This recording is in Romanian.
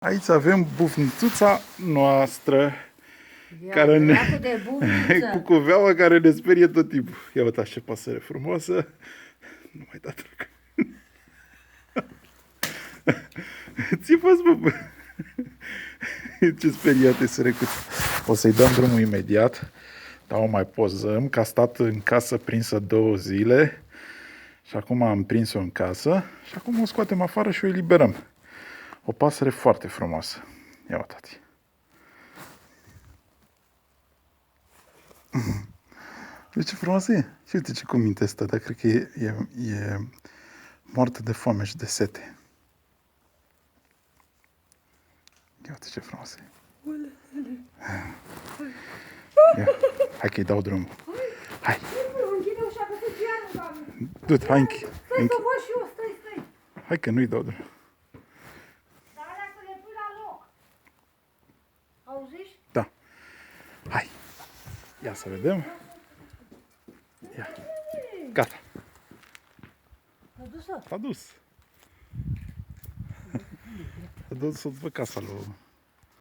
Aici avem bufnițuța noastră, care ne... cu cuveaua care ne sperie tot timpul. Ia uitați ce pasăre frumoasă. Nu mai da truc. Ți-i-fost, bă. Ce speriat e sărecuț. O să-i dăm drumul imediat. Dar o mai pozăm, că a stat în casă prinsă 2 zile. Și acum am prins-o în casă. Și acum o scoatem afară și o eliberăm. O pasăre foarte frumoasă. Ia uitați. Uite ce frumoasă e. Și uite ce cuminte asta, dar cred că e moartă de foame și de sete. Ia uite ce frumoasă e. Ia, hai că-i dau drumul. Hai. Du-te, hai închi. Hai că nu-i dau drumul. Dar alea să le pui la loc. Auziși? Da. Hai. Ia să vedem. Ia. Gata. S-a dus-o? S-a dus. S-a dus după casa lui